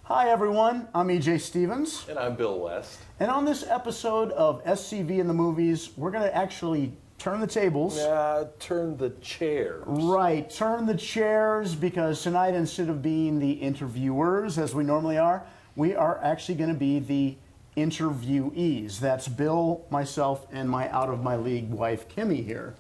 Hi everyone, I'm E.J. Stevens. And I'm Bill West. And on this episode of SCV In the Movies, we're going to actually turn the tables. Turn the chairs. Right, turn the chairs, because tonight, instead of being the interviewers as we normally are, we are actually going to be the interviewees. That's Bill, myself, and my out-of-my-league wife, Kimmy, here.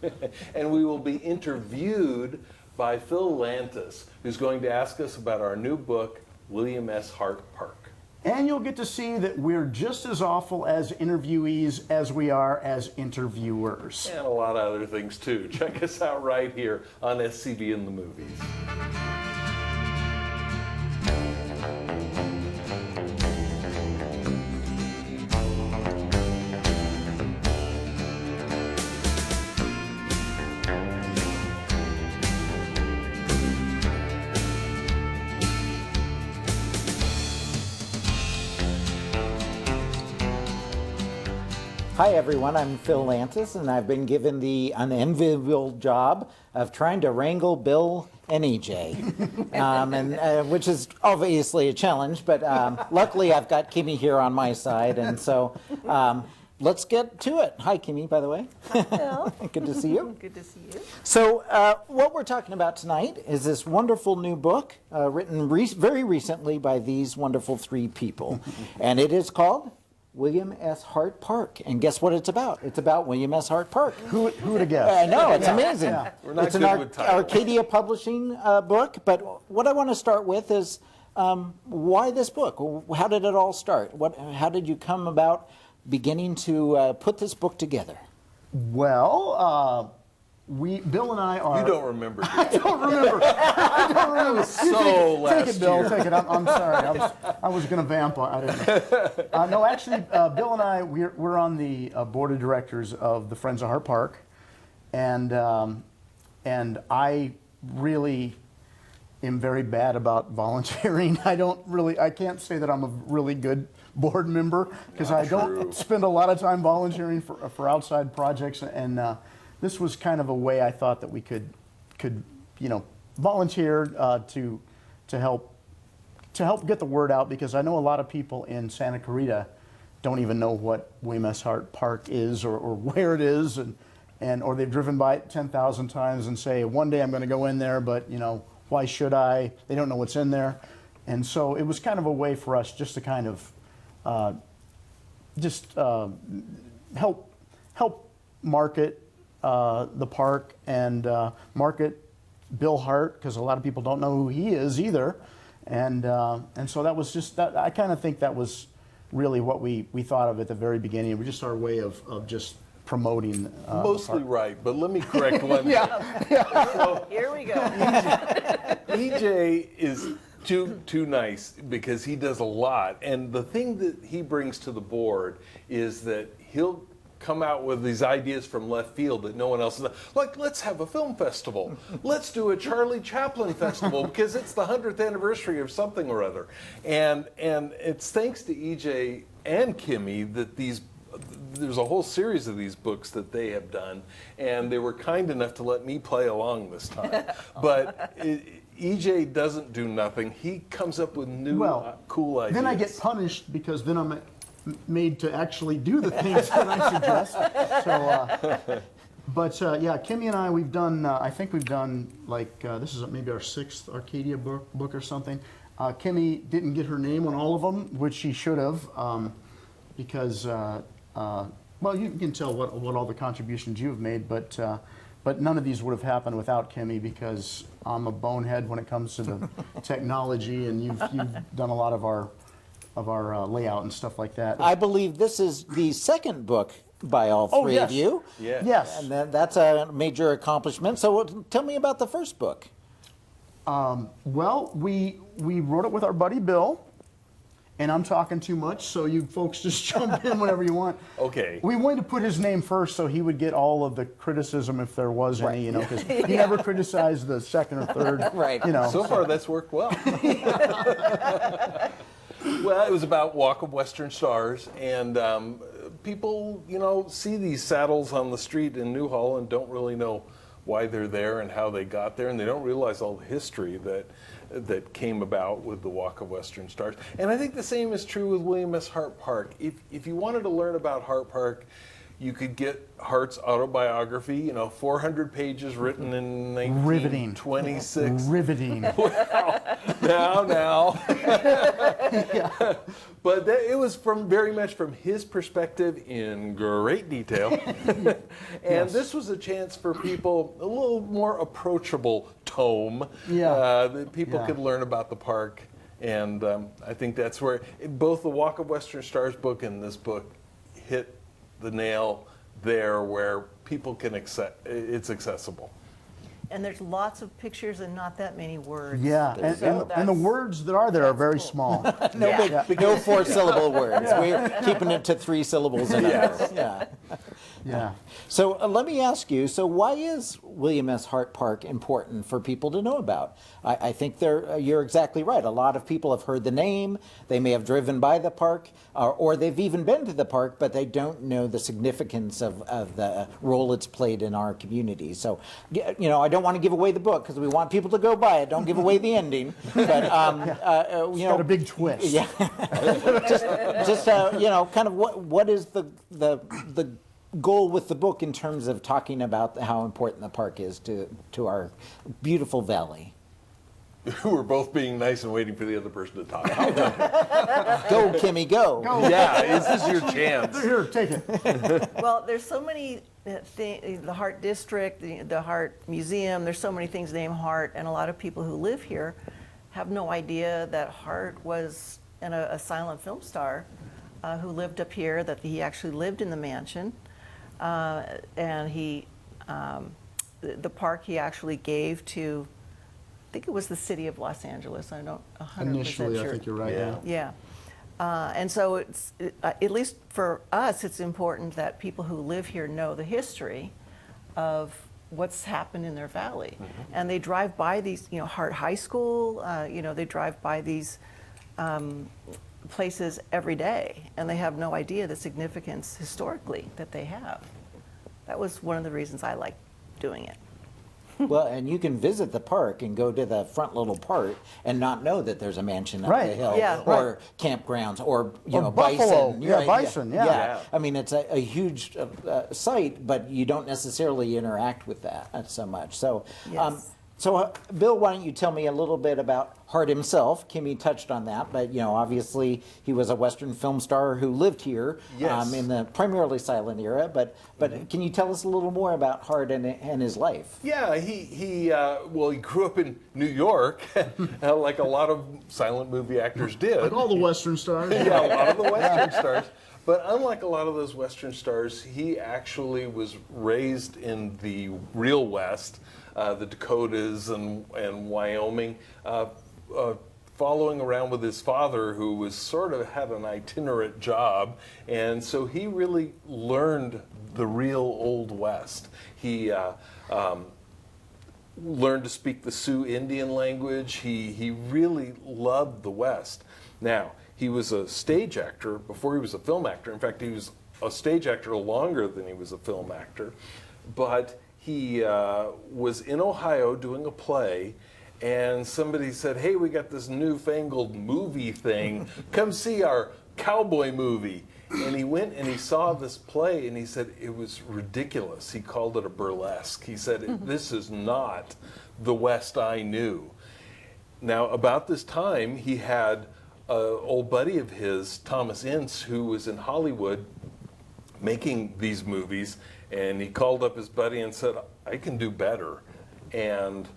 And we will be interviewed by Phil Lantis, who's going to ask us about our new book, William S. Hart Park. And you'll get to see that we're just as awful as interviewees as we are as interviewers. And a lot of other things, too. Check us out right here on SCV In the Movies. Hi everyone, I'm Phil Lantis, and I've been given the unenviable job of trying to wrangle Bill and E.J., which is obviously a challenge, but luckily I've got Kimmy here on my side, and so let's get to it. Hi Kimmy, by the way. Hello. Good to see you. Good to see you. So what we're talking about tonight is this wonderful new book written very recently by these wonderful three people, and it is called William S. Hart Park. And guess what it's about? It's about William S. Hart Park. Who would have guessed? I know, it's amazing. Yeah. We're not It's good an with titles. Arcadia Publishing book, but what I want to start with is why this book? How did it all start? How did you come about beginning to put this book together? Well, Bill and I are... You don't remember, do you? I don't remember. That was so last Take it, Bill. year. Take it. I'm sorry. I was going to vamp. I didn't. No, actually, Bill and I, we're on the board of directors of the Friends of Hart Park, and I really am very bad about volunteering. I can't say that I'm a really good board member, because I don't spend a lot of time volunteering for outside projects, and this was kind of a way I thought that we could volunteer to help get the word out, because I know a lot of people in Santa Clarita don't even know what William S. Hart Park is or where it is, or they've driven by it 10,000 times and say, one day I'm going to go in there, but why should I? They don't know what's in there. And so it was kind of a way for us just to kind of help market the park and market Bill Hart, because a lot of people don't know who he is either, and so that was just that. I kind of think that was really what we thought of at the very beginning. It was just our way of just promoting. Mostly right, but let me correct one. So, here we go. EJ is too nice, because he does a lot, and the thing that he brings to the board is that he'll come out with these ideas from left field that no one else knows. Like, let's have a film festival. Let's do a Charlie Chaplin festival, because it's the 100th anniversary of something or other. And it's thanks to EJ and Kimmy that there's a whole series of these books that they have done, and they were kind enough to let me play along this time. But EJ doesn't do nothing. He comes up with new cool ideas. Then I get punished, because then I'm made to actually do the things that I suggest. So, yeah, Kimmy and I, we've done. I think we've done this is maybe our 6th Arcadia book or something. Kimmy didn't get her name on all of them, which she should have, because well, you can tell what all the contributions you've made, but none of these would have happened without Kimmy, because I'm a bonehead when it comes to the technology, and you've done a lot of our layout and stuff like that. I believe this is the second book by all three of you. Yeah. Yes. And that's a major accomplishment. So tell me about the first book. Well, we wrote it with our buddy Bill, and I'm talking too much, so you folks just jump in whenever you want. Okay. We wanted to put his name first so he would get all of the criticism if there was any, because he never criticized the second or third. Right. So far, that's worked well. Well, it was about Walk of Western Stars, and people, see these saddles on the street in Newhall and don't really know why they're there and how they got there, and they don't realize all the history that that came about with the Walk of Western Stars. And I think the same is true with William S. Hart Park. If you wanted to learn about Hart Park, you could get Hart's autobiography, 400 pages written in Riveting. 1926. Riveting. Well, now. But it was very much from his perspective in great detail. And this was a chance for people, a little more approachable tome, that people could learn about the park. And I think that's where both the Walk of Western Stars book and this book hit the nail there where people can it's accessible. And there's lots of pictures and not that many words. Yeah, and the words that are there are very cool. small. No 4-syllable words. We're keeping it to 3 syllables and under. Yeah. Yeah. So let me ask you, so why is William S. Hart Park important for people to know about? I think you're exactly right. A lot of people have heard the name, they may have driven by the park, or they've even been to the park, but they don't know the significance of the role it's played in our community. So, I don't want to give away the book because we want people to go buy it. Don't give away the ending. But, It's got a big twist. Yeah. just kind of what is the goal with the book in terms of talking about how important the park is to our beautiful valley? We're both being nice and waiting for the other person to talk. Go, Kimmy, go. Yeah, this is your chance. Here, take it. Well, there's so many the Hart District, the Hart Museum, there's so many things named Hart, and a lot of people who live here have no idea that Hart was a silent film star who lived up here, that he actually lived in the mansion. And the park he actually gave to, I think it was the city of Los Angeles. I don't 100% Initially, sure. I think you're right. Yeah. Yeah. Yeah. And so at least for us, it's important that people who live here know the history of what's happened in their valley. Mm-hmm. And they drive by these, Hart High School, they drive by these places every day, and they have no idea the significance historically that they have. That was one of the reasons I liked doing it. Well, and you can visit the park and go to the front little part and not know that there's a mansion up the Right. hill, Yeah. or campgrounds, or Or bison. buffalo. Yeah, bison, yeah. I mean, it's a huge site, but you don't necessarily interact with that so much. So, Yes. Bill, why don't you tell me a little bit about Hart himself? Kimmy touched on that, but obviously he was a Western film star who lived here Yes. in the primarily silent era. But can you tell us a little more about Hart and his life? Yeah, he grew up in New York, like a lot of silent movie actors did. Like all the Western stars. Yeah, a lot of the Western stars. But unlike a lot of those Western stars, he actually was raised in the real West, the Dakotas and Wyoming, following around with his father, who was sort of had an itinerant job, and so he really learned the real Old West. He learned to speak the Sioux Indian language. He really loved the West. Now, he was a stage actor before he was a film actor. In fact, he was a stage actor longer than he was a film actor. But he was in Ohio doing a play, and somebody said, "Hey, we got this newfangled movie thing. Come see our cowboy movie." And he went and he saw this play, and he said it was ridiculous. He called it a burlesque. He said, "This is not the West I knew." Now, about this time, he had an old buddy of his, Thomas Ince, who was in Hollywood making these movies, and he called up his buddy and said, "I can do better." And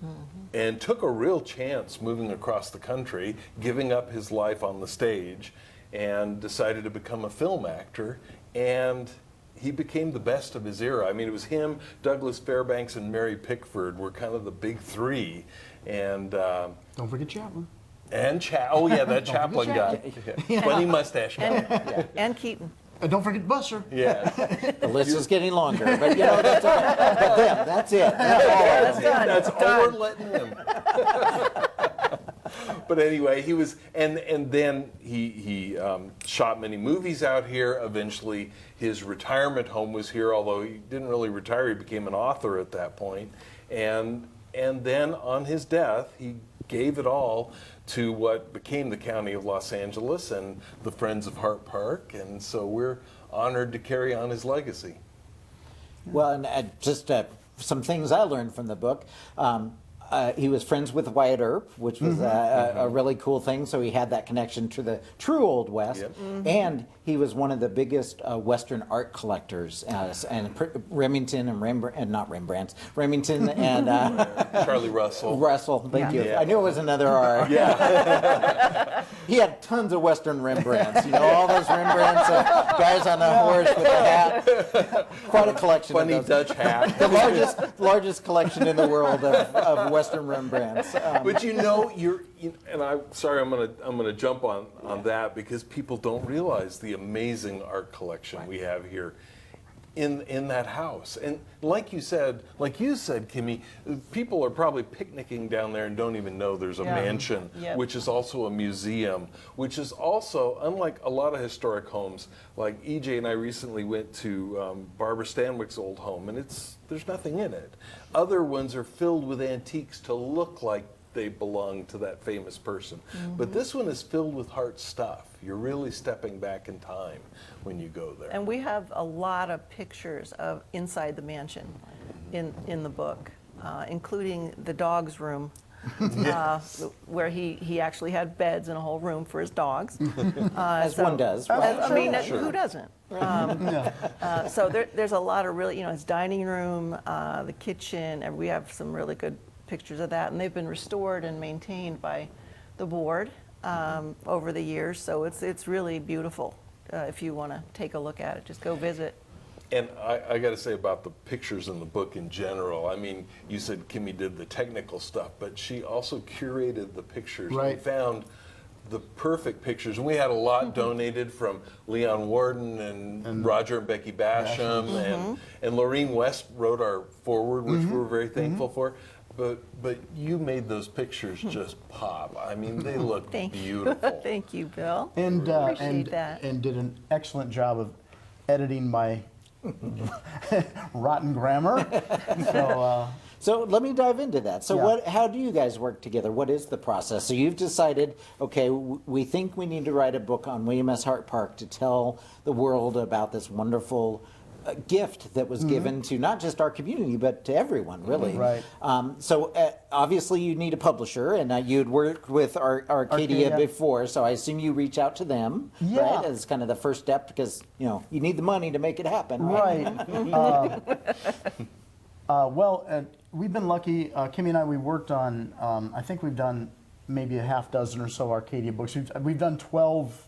took a real chance moving across the country, giving up his life on the stage, and decided to become a film actor. And he became the best of his era. I mean, it was him, Douglas Fairbanks, and Mary Pickford were kind of the big three. And Don't forget Chaplin. that Chaplin guy, funny mustache guy. And Keaton. And don't forget Buster. Yeah. The list is getting longer, but that's all right. But them, that's it. That's all. That's all we're letting him. But anyway, he was, and then he shot many movies out here. Eventually, his retirement home was here, although he didn't really retire. He became an author at that point. And then on his death, he gave it all to what became the County of Los Angeles and the Friends of Hart Park, and so we're honored to carry on his legacy. Well, and just some things I learned from the book. He was friends with Wyatt Earp, which was a really cool thing. So he had that connection to the true Old West. Yep. And he was one of the biggest Western art collectors. And Remington and Rembrandt, not Rembrandt, Remington and Charlie Russell. Russell, thank you. Yeah. I knew it was another R. Yeah. He had tons of Western Rembrandts. You know, all those Rembrandts of guys on a horse with a hat. Quite a collection Funny of those. Dutch hat. The largest collection in the world of Western Rembrandts. But you know, and I'm sorry, I'm gonna jump on that because people don't realize the amazing art collection we have here in that house. And like you said, Kimmy, people are probably picnicking down there and don't even know there's a mansion, which is also a museum, which is also, unlike a lot of historic homes, like E.J. and I recently went to Barbara Stanwyck's old home, and there's nothing in it. Other ones are filled with antiques to look like they belong to that famous person. But this one is filled with Hart stuff. You're really stepping back in time when you go there. And we have a lot of pictures of inside the mansion in the book, including the dog's room, where he actually had beds in a whole room for his dogs. As one does. Right? I mean, who doesn't? So there's a lot of really, his dining room, the kitchen, and we have some really good pictures of that, and they've been restored and maintained by the board over the years. So it's really beautiful. If you want to take a look at it, just go visit. And I got to say about the pictures in the book in general, I mean, you said Kimmy did the technical stuff, but she also curated the pictures. Right. We found the perfect pictures. And we had a lot donated from Leon Warden and Roger and Becky Basham, and Laureen West wrote our foreword, which we're very thankful for. But you made those pictures just pop. I mean, they look beautiful. Thank you, Bill. And Appreciate that. and did an excellent job of editing my rotten grammar. So let me dive into that. So how do you guys work together? What is the process? So you've decided, okay, we think we need to write a book on William S. Hart Park to tell the world about this wonderful gift that was given to not just our community, but to everyone, really. Right. So obviously you need a publisher, and you'd worked with Arcadia before, so I assume you reach out to them, right? As kind of the first step, because you need the money to make it happen, right? Well, we've been lucky. Kimmy and I, we worked on, I think we've done maybe a half dozen or so Arcadia books. We've done 12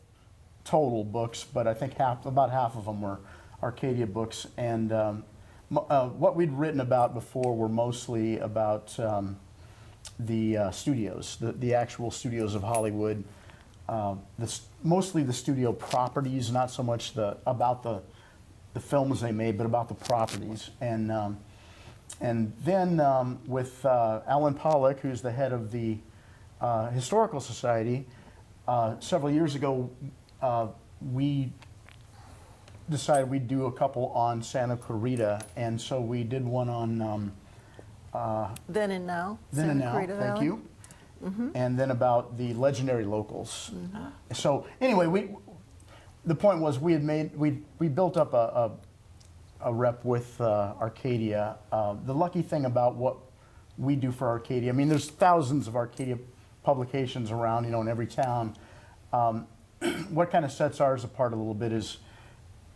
total books, but I think about half of them were Arcadia books. And what we'd written about before were mostly about the studios, the actual studios of Hollywood, mostly the studio properties, not so much about the films they made, but about the properties. And then with Alan Pollack, who's the head of the Historical Society, several years ago, we decided we'd do a couple on Santa Clarita, and so we did one on Then and Now. Then and Santa Now, Clarita thank Valley. you, and then about the legendary locals. So anyway, the point was we built up a rep with Arcadia. The lucky thing about what we do for Arcadia, I mean, there's thousands of Arcadia publications around, in every town. What kind of sets ours apart a little bit is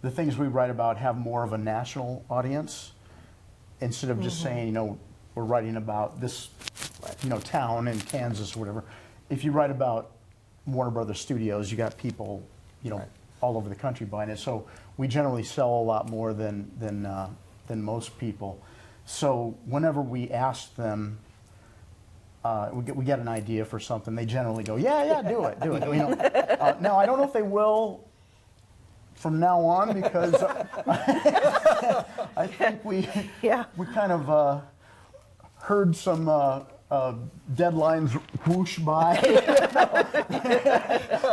the things we write about have more of a national audience, instead of just saying, we're writing about this, town in Kansas or whatever. If you write about Warner Brothers Studios, you got people, all over the country buying it. So we generally sell a lot more than most people. So whenever we ask them, we get an idea for something, they generally go, yeah, do it. Now I don't know if they will from now on, because I think we kind of heard some deadlines whoosh by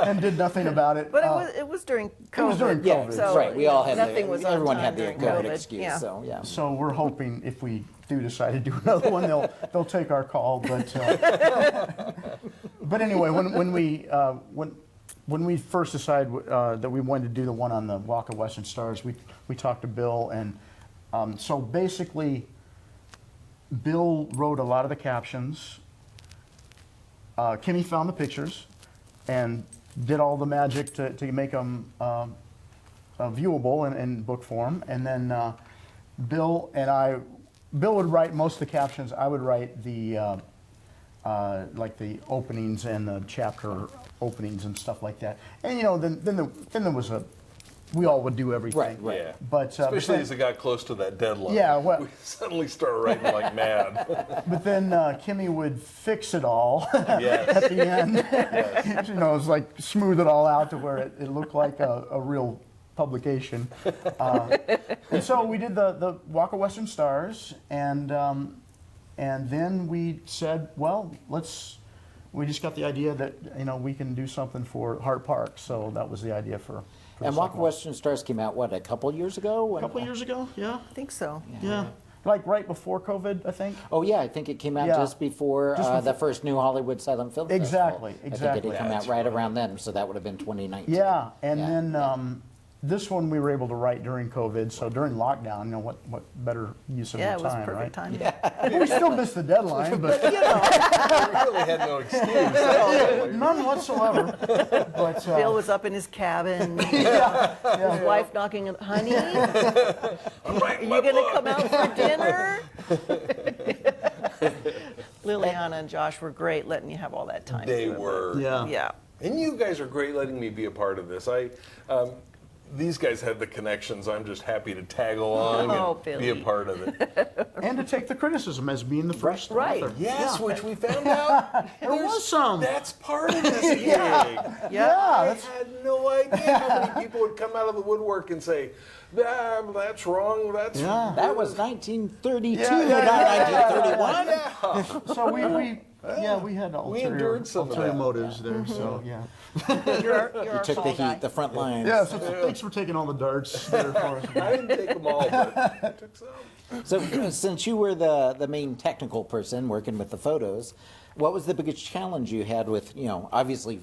and did nothing about it. But it was during COVID. It was during Yeah, COVID. So right. We all had nothing was on everyone time had their during COVID COVID. excuse. Yeah. So yeah. So we're hoping if we do decide to do another one, they'll take our call. But but anyway, when we first decided that we wanted to do the one on the Walk of Western Stars, we talked to Bill, and so basically, Bill wrote a lot of the captions. Kimmy found the pictures and did all the magic to make them viewable in book form. And then Bill would write most of the captions. I would write the like the openings and the chapter openings and stuff like that. And then there was we all would do everything. Right. Yeah. But Especially as it got close to that deadline. Yeah, well- we suddenly started writing like mad. But then Kimmy would fix it all Yes. at the end. It was like smooth it all out to where it looked like a real publication. And so we did the Walk of Western Stars, and then we said, well, we just got the idea that we can do something for Hart Park, so that was the idea for the And Walk of second one. Western Stars came out what, a couple years ago? A couple years ago, yeah. I think so. Yeah. Like right before COVID, I think. Oh yeah, I think it came out Yeah. just before the first New Hollywood Silent Film Exactly, Festival. I think exactly. it had come out right around then, so that would have been 2019. Yeah, and Yeah, then yeah. this one we were able to write during COVID, so during lockdown, what better use of Yeah, your it was time, perfect right? timing. We still missed the deadline, but We really had no excuse. none whatsoever. But Bill was up in his cabin. His wife knocking, honey, are you going to come out for dinner? Liliana and Josh were great letting you have all that time. They to do it. were. Yeah. And you guys are great letting me be a part of this. These guys had the connections. I'm just happy to tag along Oh, and be a Billy. part of it. and to take the criticism as being the first Right. author. Yes, Yeah. which we found out. There was some. That's part of this gig. Yeah, I had no idea how many people would come out of the woodwork and say, that's wrong, that's Yeah. That was 1932, Yeah, yeah, not yeah, 1931. So we had endured some of ulterior that. motives there. So yeah. You're You our took fall the guy. heat, the front lines. Yeah. So thanks for taking all the darts there for us. I didn't take them all, but I took some. So since you were the main technical person working with the photos, what was the biggest challenge you had with, obviously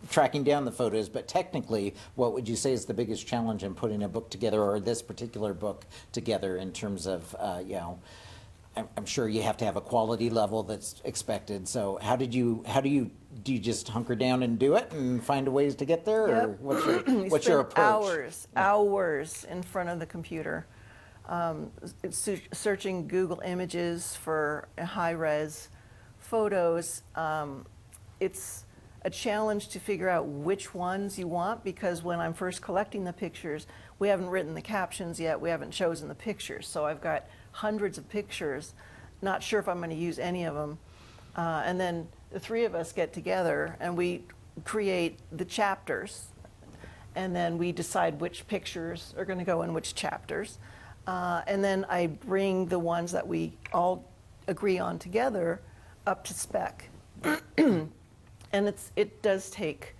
tracking down the photos, but technically, what would you say is the biggest challenge in putting a book together, or this particular book together, in terms of, I'm sure you have to have a quality level that's expected. So how do you just hunker down and do it and find ways to get there, or Yep. what's your approach? Hours in front of the computer, searching Google Images for high-res photos. It's a challenge to figure out which ones you want, because when I'm first collecting the pictures, we haven't written the captions yet, we haven't chosen the pictures. So I've got hundreds of pictures, not sure if I'm going to use any of them. And then the three of us get together and we create the chapters, and then we decide which pictures are going to go in which chapters. And then I bring the ones that we all agree on together up to spec. And it does take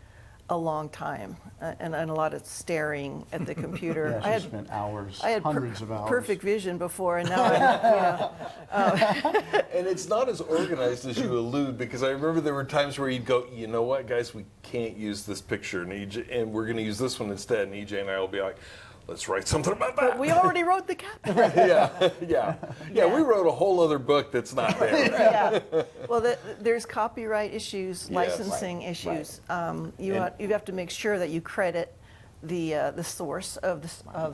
a long time and a lot of staring at the computer. Yeah, she spent hours, I had hundreds of hours. perfect vision before, and now I'm, And it's not as organized as you allude, because I remember there were times where you'd go, you know what, guys, we can't use this picture, and we're going to use this one instead. And EJ and I will be like, let's write something about that. but we already wrote the caption. Yeah, we wrote a whole other book that's not there. Yeah. Well, there's copyright issues, Yes. licensing issues. You have to make sure that you credit the source of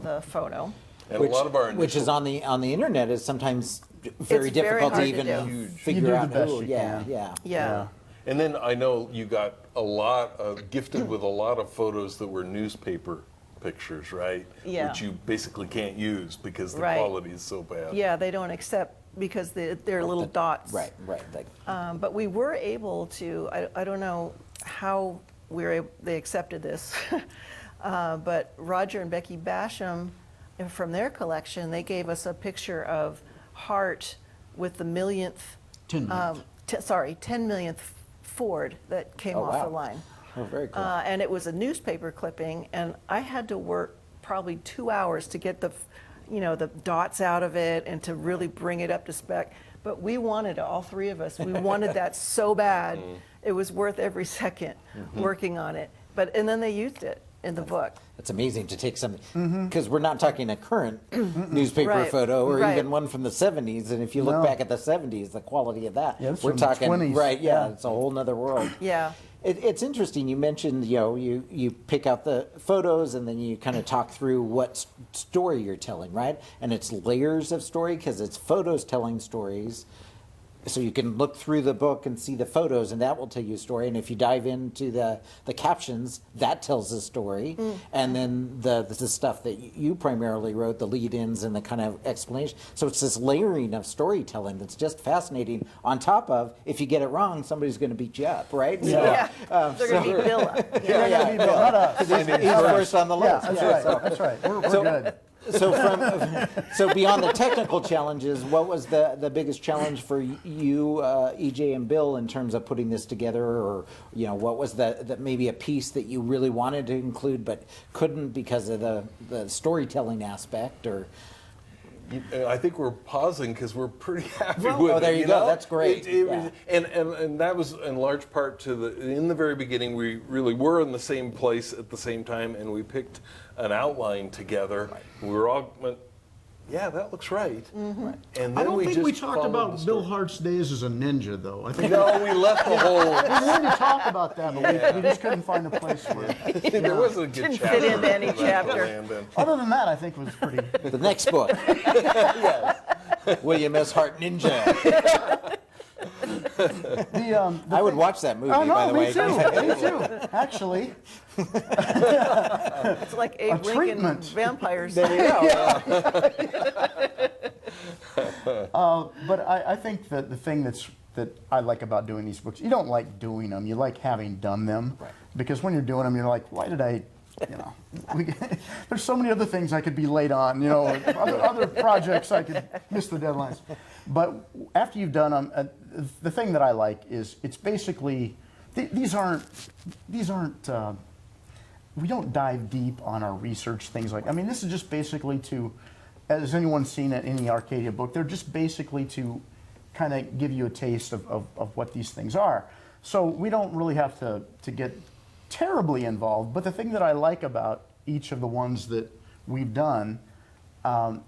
the photo. And a lot of our which is initial- on the internet is sometimes very It's very difficult hard to to even do. You figure do the out best who. you Yeah, can. yeah. Yeah. And then I know you got a lot of gifted with a lot of photos that were newspaper pictures, right? Yeah. Which you basically can't use because the Right. quality is so bad. Yeah, they don't accept because they're little dots. Right. Like, But we were able to, I don't know how they accepted this, but Roger and Becky Basham, from their collection, they gave us a picture of Hart with the millionth Ten millionth. 10 millionth Ford that came Oh, off wow. the line. Oh, very cool. And it was a newspaper clipping, and I had to work probably 2 hours to get the dots out of it and to really bring it up to spec. But we wanted it, all three of us. We wanted that so bad. It was worth every second working on it. And then they used it in the book. It's amazing to take something, because we're not talking a current newspaper Right, photo or right. even one from the 70s. And if you look No. back at the 70s, the quality of that, Yeah, it's we're from the talking, 20s. right, yeah, Yeah. it's a whole nother world. Yeah. It's interesting. You mentioned, you pick out the photos and then you kind of talk through what story you're telling, right? And it's layers of story because it's photos telling stories. So you can look through the book and see the photos, and that will tell you a story. And if you dive into the captions, that tells a story. And then the stuff that you primarily wrote, the lead-ins and the kind of explanation. So it's this layering of storytelling that's just fascinating. On top of, if you get it wrong, somebody's going to beat you up, right? Yeah. They're going to beat Bill up. Yeah. Not us. He's first on the Yeah, list. that's Yeah, right. so- That's right. We're So- good. So beyond the technical challenges, what was the biggest challenge for you, EJ and Bill, in terms of putting this together, or what was the maybe a piece that you really wanted to include but couldn't because of the storytelling aspect, or? I think we're pausing because we're pretty happy Well, with it. oh, there you go. know? That's great. Yeah. And that was in large part to in the very beginning, we really were in the same place at the same time, and we picked an outline together. We were all went, yeah, that looks right. And then I don't think we just talked followed about the Bill story. Hart's days as a ninja, though. I think No, we left the whole. we wanted to talk about that, but we just couldn't find a place for it. There wasn't a good Didn't chapter. fit into any for that to chapter. land in. Other than that, I think it was pretty. The next book. William S. Hart Ninja. I would watch that movie, Oh, by no, the way. me too. Me too. Actually, It's like Abe Lincoln treatment. vampires. There you go. but I think that the thing that I like about doing these books, you don't like doing them, you like having done them. Right. Because when you're doing them, you're like, why did I, there's so many other things I could be late on, other projects I could miss the deadlines. But after you've done them, the thing that I like is it's basically, these aren't, we don't dive deep on our research, things like, this is just basically has anyone seen any Arcadia book? They're just basically to kind of give you a taste of what these things are. So we don't really have to get terribly involved, but the thing that I like about each of the ones that we've done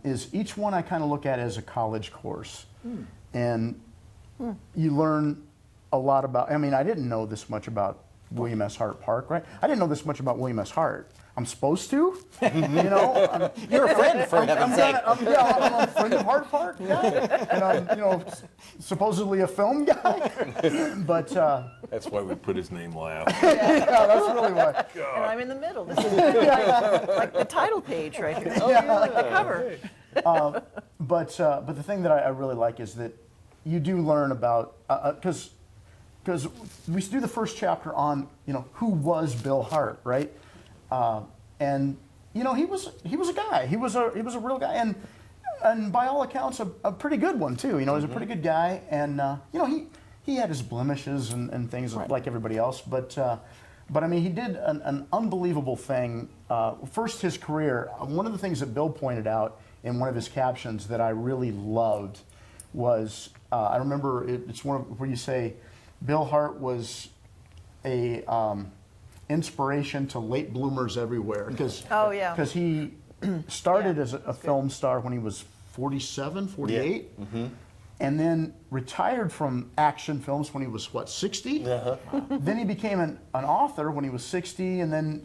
is each one I kind of look at as a college course. And you learn a lot about, I didn't know this much about William S. Hart Park, right? I didn't know this much about William S. Hart. I'm supposed to, You're a friend, for heaven's sake. I'm a friend of Hart Park, yeah. And I'm, supposedly a film guy. But That's why we put his name last. yeah, that's really why. And I'm in the middle. This is like the title page right here. Oh, yeah, like the cover. But the thing that I really like is that you do learn about because we do the first chapter on who was Bill Hart, right? And he was a guy. He was a real guy, and by all accounts a pretty good one too. He was a pretty good guy, and he had his blemishes and things like everybody else, but he did an unbelievable thing. First, his career. One of the things that Bill pointed out in one of his captions that I really loved was I remember it's one of where you say Bill Hart was a inspiration to late bloomers everywhere because he started as a film star when he was 47, 48. Yeah. And then retired from action films when he was, 60? Then he became an author when he was 60, and then,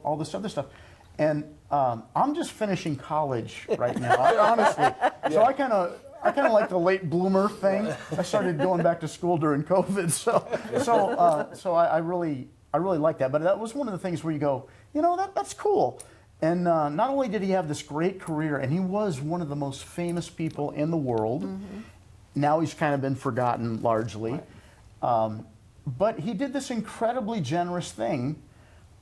all this other stuff. And I'm just finishing college right now, honestly. So I kind of like the late bloomer thing. I started going back to school during COVID, so I really like that. But that was one of the things where you go, that's cool. And not only did he have this great career, and he was one of the most famous people in the world. Mm-hmm. Now he's kind of been forgotten largely. But he did this incredibly generous thing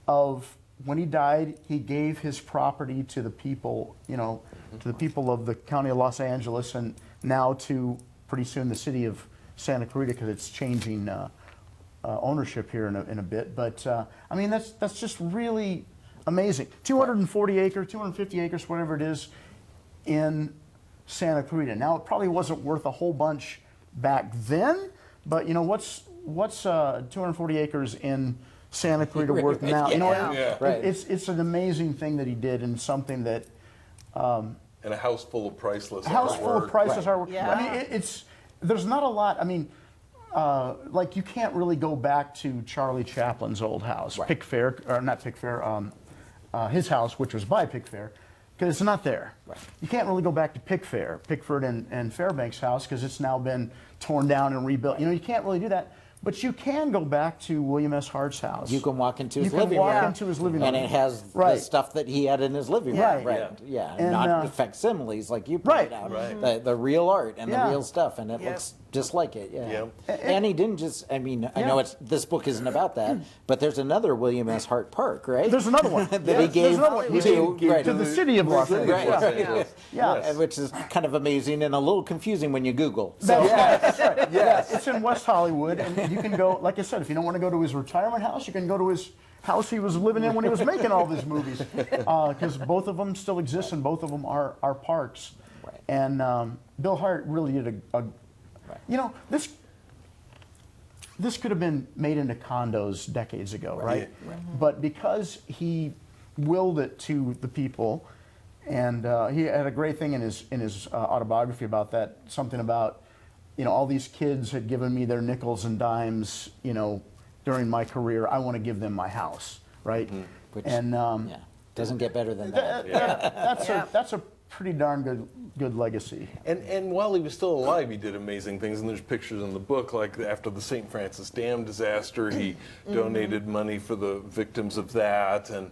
of when he died, he gave his property to the people, to the people of the county of Los Angeles, and now to pretty soon the city of Santa Clarita because it's changing ownership here in a bit. But I mean, that's just really amazing. 240 acres, 250 acres, whatever it is, in Santa Clarita. Now, it probably wasn't worth a whole bunch back then, but you know, what's 240 acres in Santa Clarita worth now? You know, Yeah. Right. it's an amazing thing that he did, and something that And a house full of priceless a house full of artwork. priceless artwork. Yeah. I mean, there's not a lot. I mean, like you can't really go back to Charlie Chaplin's old house, Right. Pickfair, or not Pickfair, his house, which was by Pickfair, because it's not there. Right. You can't really go back to Pickford and Fairbanks' house, because it's now been torn down and rebuilt. You know, you can't really do that. But you can go back to William S. Hart's house. You can walk into his You can living walk room. into his living room. And it has the Right. stuff that he had in his living room. Right. Right. Yeah. And, not facsimiles like you Right. pointed out. Right. The real art and Yeah. the real stuff. And it Yep. looks just like it. Yeah. Yep. And he didn't just, I mean, I know this book isn't about that, but there's another William S. Hart Park, right? There's another one. that Yes, he there's gave another one. He to, gave right, to the city of Los Angeles. Right. Los Yeah. Angeles. Yeah. Yes. which is kind of amazing and a little confusing when you Google. So, That's right. Yes. It's in West Hollywood, and you can go, like I said, if you don't want to go to his retirement house, you can go to his house he was living in when he was making all of his movies, because both of them still exist, and both of them are parks. Right. And Bill Hart really did you know, this could have been made into condos decades ago, right? But because he willed it to the people, and he had a great thing in his autobiography about that, something about, you know, all these kids had given me their nickels and dimes, you know, during my career. I want to give them my house, right? Which, And yeah, doesn't get better than that. that's a pretty darn good legacy. And while he was still alive, he did amazing things. And there's pictures in the book, like after the St. Francis Dam disaster, he donated money for the victims of that. And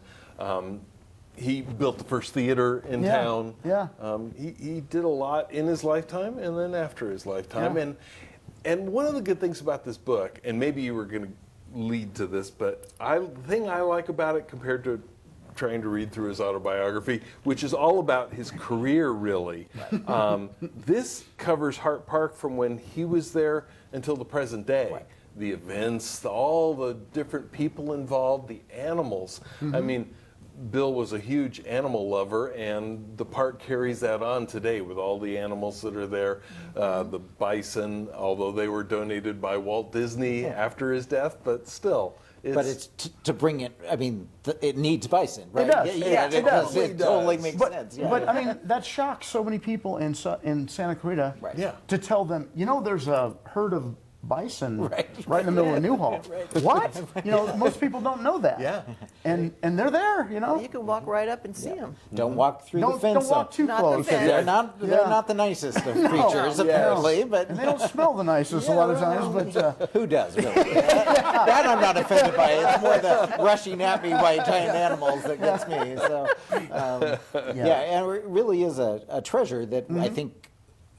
he built the first theater in town. Yeah. He did a lot in his lifetime and then after his lifetime. Yeah. And one of the good things about this book, and maybe you were going to lead to this, but the thing I like about it compared to trying to read through his autobiography, which is all about his career, really. This covers Hart Park from when he was there until the present day. Right. The events, all the different people involved, the animals. I mean, Bill was a huge animal lover, and the park carries that on today with all the animals that are there. The bison, although they were donated by Walt Disney after his death, but still. But it's to bring it, I mean, it needs bison, right? It does. Yeah, It does. It totally does. makes sense. Yeah. But I mean, that shocked so many people in Santa Clarita Right. Yeah. to tell them, you know, there's a herd of bison Right. right in the middle of Newhall. What? You know, most people don't know that. Yeah. And they're there, you know. You can walk right up and see them. Don't walk through the Don't fence. walk too Not the close. fence. They're not the nicest of creatures, apparently, but And they don't smell the nicest a lot of times, but who does, really? That I'm not offended by. It's more the rushing at me by giant animals that gets me. So, and it really is a treasure that I think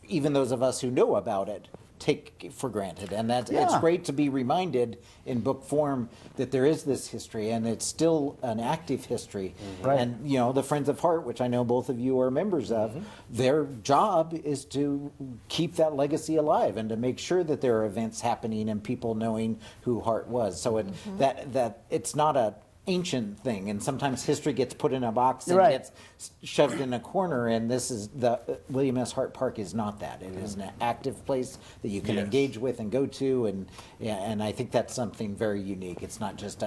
even those of us who know about it take for granted. And it's Yeah. great to be reminded in book form that there is this history, and it's still an active history. Right. And, you know, the Friends of Hart, which I know both of you are members of, their job is to keep that legacy alive and to make sure that there are events happening and people knowing who Hart was. So that it's not a ancient thing, and sometimes history gets put in a box and Right. gets shoved in a corner, and this is the William S. Hart Park is not that. It is an active place that you can Yes. engage with and go to, and I think that's something very unique. It's not just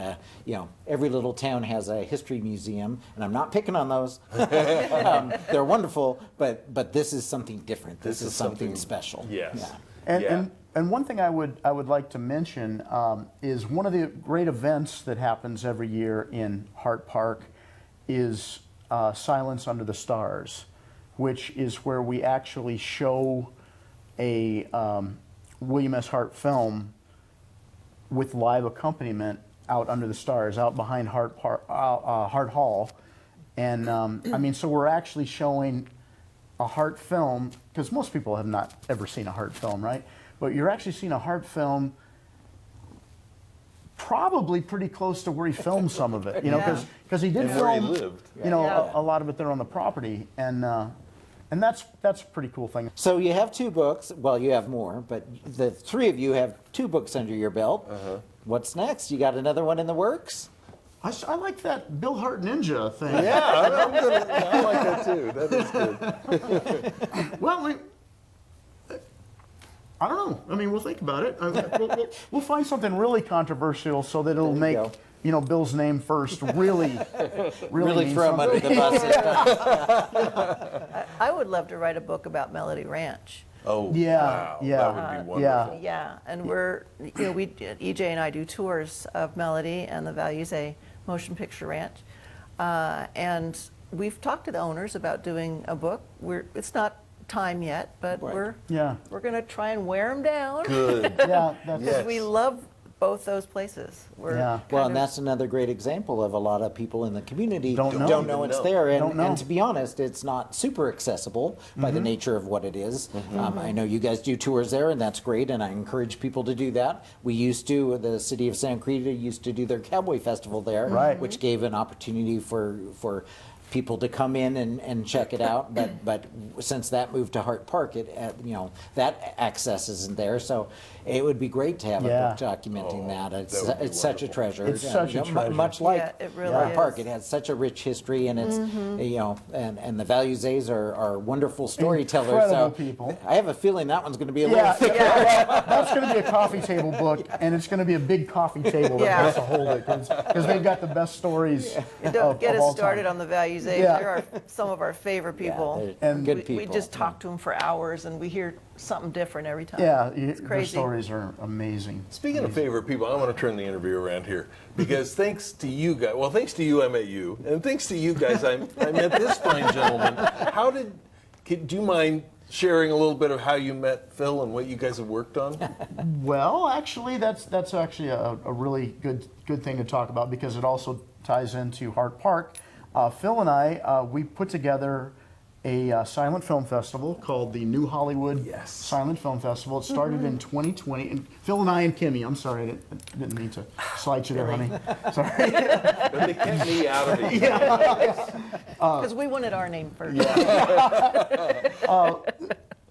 every little town has a history museum, and I'm not picking on those. They're wonderful, but this is something different. This is something special. Yes. Yeah. And one thing I would like to mention is one of the great events that happens every year in Hart Park is Silence Under the Stars, which is where we actually show a William S. Hart film with live accompaniment out under the stars, out behind Hart Hall, and I mean, so we're actually showing a Hart film, because most people have not ever seen a Hart film, right? But you're actually seeing a Hart film probably pretty close to where he filmed some of it, you know, because he did And where he film, lived. you know, Yeah. a lot of it there on the property, and and that's a pretty cool thing. So you have 2 books. Well, you have more, but the 3 of you have 2 books under your belt. What's next? You got another one in the works? I like that Bill Hart Ninja thing. Yeah, I like that too. That is good. Well, I don't know. I mean, we'll think about it. We'll find something really controversial so that it'll There you make go. Bill's name first really mean throw him under something. the bus this time. I would love to write a book about Melody Ranch. Oh, Yeah, wow. yeah, That would be wonderful. Yeah, and we're, EJ and I do tours of Melody and the Values Motion Picture Ranch. And we've talked to the owners about doing a book. It's not time yet, but Right. we're going to try and wear them down. Good. Yeah, that's, Because we love both those places. We're Yeah. Well, kind and of- that's another great example of a lot of people in the community Don't know. don't know it's there. And, Don't know. and to be honest, it's not super accessible by the nature of what it is. I know you guys do tours there, and that's great, and I encourage people to do that. We used to, the city of Santa Clarita used to do their cowboy festival there, Right. which gave an opportunity for people to come in and check it out. But since that moved to Hart Park, that access isn't there. So it would be great to have a Yeah. book documenting that. It's that would be it's such a wonderful. treasure. It's such a treasure. Much like Yeah, it really Hart Park, is. it has such a rich history, and it's and the Values are wonderful storytellers. Incredible So people. I have a feeling that one's going to be a little yeah, thick. well, that's going to be a coffee table book, and it's going to be a big coffee table that Yeah. has to hold it because they've got the best stories. Don't get of all us started time. on the Values Aid. Yeah. They're some of our favorite people. they're And good we, people. we just talk to them for hours, and we hear something different every time. Yeah, it's their crazy. stories are amazing. Speaking of favorite people, I want to turn the interview around here because thanks to you guys, well, thanks to you, I met you, and thanks to you guys, I met this fine gentleman. Do you mind sharing a little bit of how you met Phil and what you guys have worked on? Well, actually, that's actually a really good thing to talk about because it also ties into Hart Park. Phil and I, we put together a silent film festival called the New Hollywood Yes. Silent Film Festival. It started in 2020. And Phil and I and Kimmy, I'm sorry, I didn't mean to slide you there, honey. Sorry. But they kept me out of it. Because we wanted our name first.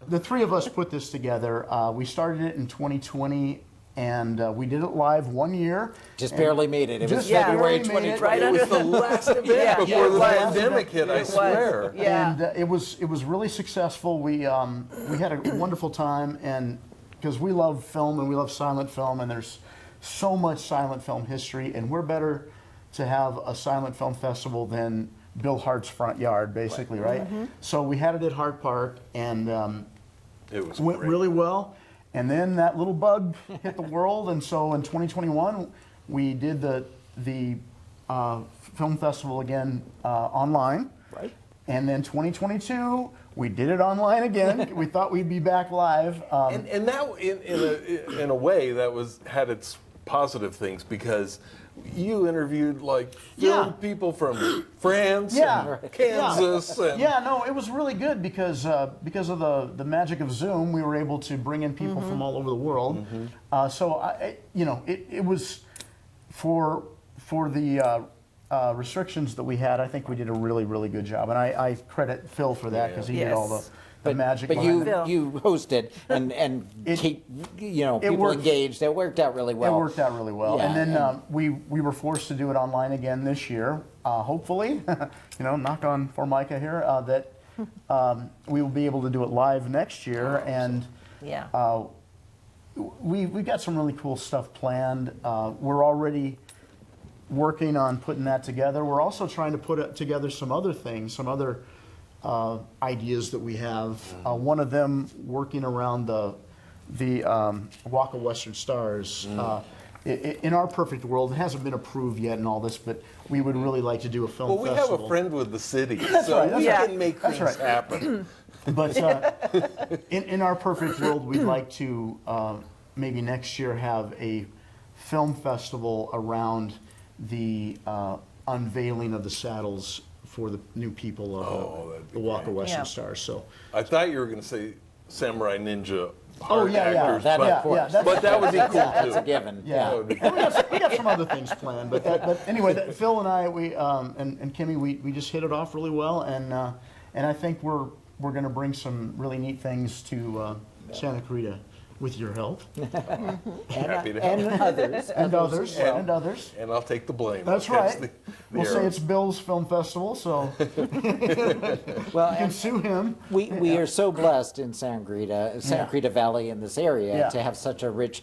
The three of us put this together. We started it in 2020, and we did it live 1 year. Just barely made it. It was Just February barely made it. 2020. Right It under was the last event Yeah, before it the was. pandemic hit, I It was. swear. Yeah. And it was really successful. We had a wonderful time, and because we love film and we love silent film, and there's so much silent film history, and we're better to have a silent film festival than Bill Hart's front yard, basically, right? So we had it at Hart Park, and It was went great. really well. And then that little bug hit the world, and so in 2021 we did the film festival again online. Right. And then 2022 we did it online again. We thought we'd be back live. And that, in a way, that had its positive things because you interviewed like film Yeah. people from France Yeah. and Kansas. And Yeah, no, it was really good because of the magic of Zoom, we were able to bring in people from all over the world. So it was for the restrictions that we had. I think we did a really, really good job, and I credit Phil for that because he did all Yes. the magic. But behind it. Phil. you hosted and keep people worked. engaged. It worked out really well. It worked out really well, Yeah, and then we were forced to do it online again this year. Hopefully, knock on Formica here, that we will be able to do it live next year. And Yeah. we've got some really cool stuff planned. We're already working on putting that together. We're also trying to put together some other things, some other ideas that we have. One of them working around the Walk of Western Stars. In our perfect world, it hasn't been approved yet and all this, but we would really like to do a film well, we festival. have a friend with the city, so right, that's we right. can make That's things right. happen. But in our perfect world, we'd like to maybe next year have a film festival around the unveiling of the saddles for the new people of that'd be the Walk of Western Yeah. Stars. So, I thought you were going to say Samurai Ninja Oh, yeah, yeah. actors, That, but, of course. but that would be cool That's a too. given. yeah, That would be And we got some other things planned. But anyway, Phil and I, we and Kimmy, we just hit it off really well, and I think we're we're going to bring some really neat things to Santa Clarita with your help. Happy to help. And others. And others. as well. And others. And I'll take the blame. That's I'll catch right. the We'll say arrow. it's Bill's Film Festival, so Well, you can and sue him. we are so blessed in Santa Clarita Valley in this area Yeah. to have such a rich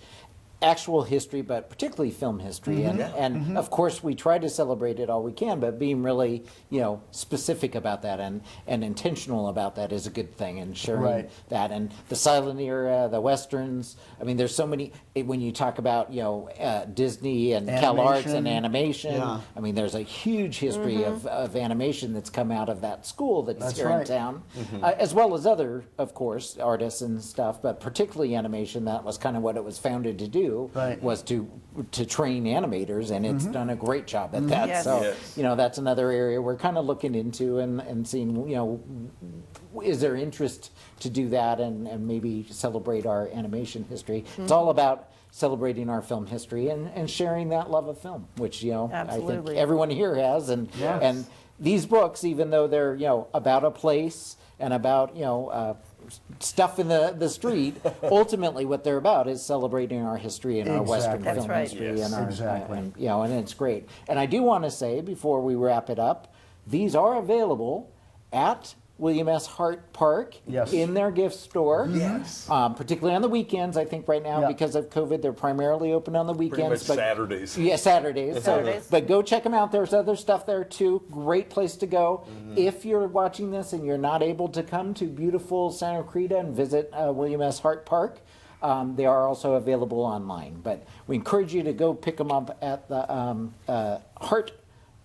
actual history, but particularly film history. And of course, we try to celebrate it all we can, but being really, specific about that and intentional about that is a good thing, and sharing Right. that. And the silent era, the Westerns, I mean, there's so many, when you talk about, Disney and CalArts and animation, Yeah. I mean, there's a huge history of animation that's come out of that school that's here right. in town, as well as other, of course, artists and stuff, but particularly animation. That was kind of what it was founded to do, Right. was to train animators, and it's done a great job at that. Yes. So, Yes. that's another area we're kind of looking into and seeing, is there interest to do that and maybe celebrate our animation history. It's all about celebrating our film history and sharing that love of film, which, I think Absolutely. everyone here has. And Yes. and these books, even though they're, about a place and about, stuff in the street, ultimately what they're about is celebrating our history and our Western Exactly. film That's right. history. Yes. And our, Exactly. and it's great. And I do want to say, before we wrap it up, these are available at William S. Hart Park Yes. in their gift store. Yes. Particularly on the weekends, I think right now, Yeah. because of COVID, they're primarily open on the Pretty weekends. much Saturdays. Yeah, Saturdays. Saturdays. But go check them out. There's other stuff there too. Great place to go. If you're watching this and you're not able to come to beautiful Santa Clarita and visit William S. Hart Park, they are also available online. But we encourage you to go pick them up at the Hart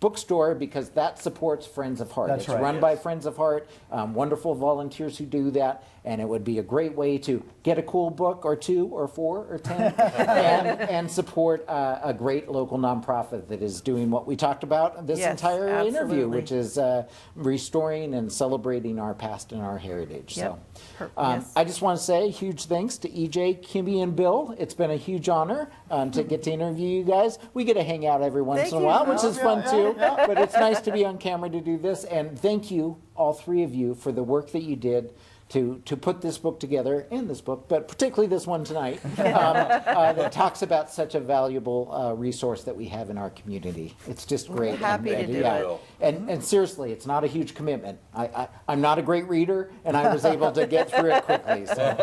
bookstore, because that supports Friends of Heart. That's It's right. run by Friends of Heart, wonderful volunteers who do that, and it would be a great way to get a cool book or 2 or 4 or 10 and support a great local nonprofit that is doing what we talked about this Yes, entire interview, absolutely. which is restoring and celebrating our past and our heritage. Yep. So Yes. I just want to say huge thanks to EJ, Kimmy, and Bill. It's been a huge honor to get to interview you guys. We get to hang out every once Thank in a you, while, Bill. which is fun too. But it's nice to be on camera to do this. And thank you, all 3 of you, for the work that you did to put this book together, and this book, but particularly this one tonight, that talks about such a valuable resource that we have in our community. It's just great. Happy to do yeah. it. And seriously, it's not a huge commitment. I'm not a great reader, and I was able to get through it quickly. So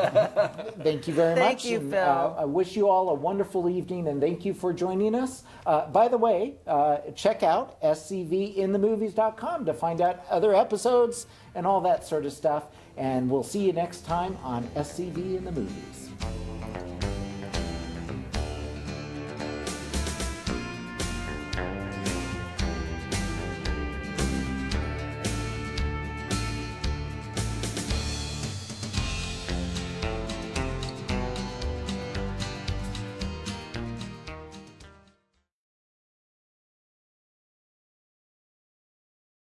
thank you very Thank much. you, and, Phil. I wish you all a wonderful evening, and thank you for joining us. By the way, check out scvhinthemovies.com to find out other episodes and all that sort of stuff. And we'll see you next time on SCV in the Movies.